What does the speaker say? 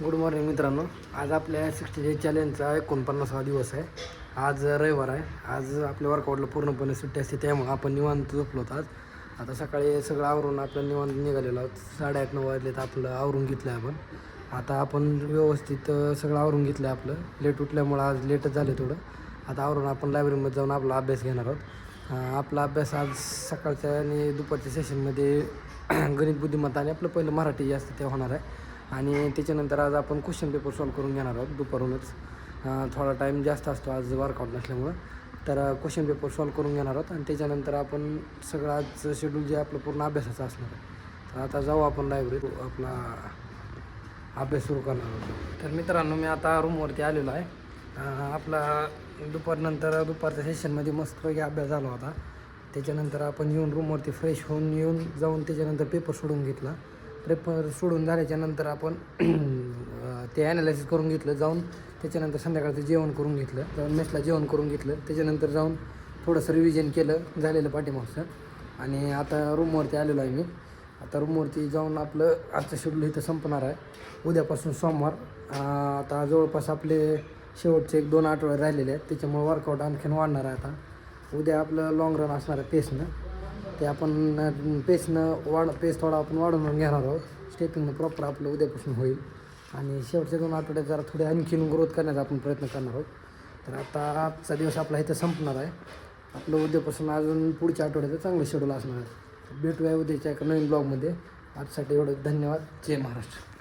Good morning मित्रांनो. आज आपल्या 60 चॅलेंजचा 49वा दिवस आहे. आज रविवार आहे. आज आपल्या वर्कआउटला पूर्णपणे सुट्टी असते, त्यामुळे आपण निवांत झोपलो होतो. आता सकाळी सगळं आवरून आपलं निवांत निघालेलो आहोत. 8:30-9 वाजलेत, आपलं आवरून घेतलं आहे आपण. आता आपण व्यवस्थित सगळं आवरून घेतलं आहे. आपलं लेट उठल्यामुळं आज लेटच झालं थोडं. आता आवरून आपण लायब्ररीमध्ये जाऊन आपला अभ्यास घेणार आहोत. आपला अभ्यास आज सकाळच्या आणि दुपारच्या सेशनमध्ये गणित बुद्धिमत्ता आणि आपलं पहिलं मराठी जास्त ते होणार आहे. आणि त्याच्यानंतर आज आपण क्वेश्चन पेपर सॉल्व करून घेणार आहोत दुपारूनच. थोडा टाईम जास्त असतो आज वर्कआउट नसल्यामुळं, तर क्वेश्चन पेपर सॉल्व करून घेणार आहोत. आणि त्याच्यानंतर आपण सगळं आजचं शेड्यूल जे आपलं पूर्ण अभ्यासाचं असणार आहे. तर आता जाऊ आपण लायब्ररीत आपला अभ्यास सुरू करणार आहोत. तर मित्रांनो, मी आता रूमवरती आलेलो आहे. आपला दुपारच्या सेशनमध्ये मस्तपैकी अभ्यास झाला होता. त्याच्यानंतर आपण येऊन रूमवरती फ्रेश होऊन जाऊन त्याच्यानंतर पेपर सोडून घेतला. पेपर सोडून झाल्याच्यानंतर आपण ते ॲनालायसिस करून घेतलं जाऊन. त्याच्यानंतर संध्याकाळचं जेवण करून घेतलं, जाऊन मेसला जेवण करून घेतलं. त्याच्यानंतर जाऊन थोडंसं रिव्हिजन केलं झालेलं पाठीमागचं. आणि आता रूमवरती आलेलो आहे मी. आता रूमवरती जाऊन आपलं आजचं शेड्यूल इथं संपणार आहे. उद्यापासून सोमवार. आता जवळपास आपले शेवटचे 1-2 आठवडे राहिलेले आहेत, त्याच्यामुळे वर्कआउट आणखीन वाढणार आहे. आता उद्या आपलं लाँग रन असणार आहे पेसनं. ते आपण पेस थोडा आपण वाढवून घेणार आहोत. स्टेपिंगनं प्रॉपर आपलं उद्यापासून होईल. आणि शेवटच्या 2 आठवड्यात जरा थोडे आणखीन ग्रोथ करण्याचा आपण प्रयत्न करणार आहोत. तर आता आजचा दिवस आपला इथं संपणार आहे. आपलं उद्यापासून अजून पुढच्या आठवड्याचं चांगलं शेड्यूल असणार आहे. भेटूया उद्याच्या एका नवीन ब्लॉगमध्ये. आजसाठी एवढं. धन्यवाद. जय महाराष्ट्र.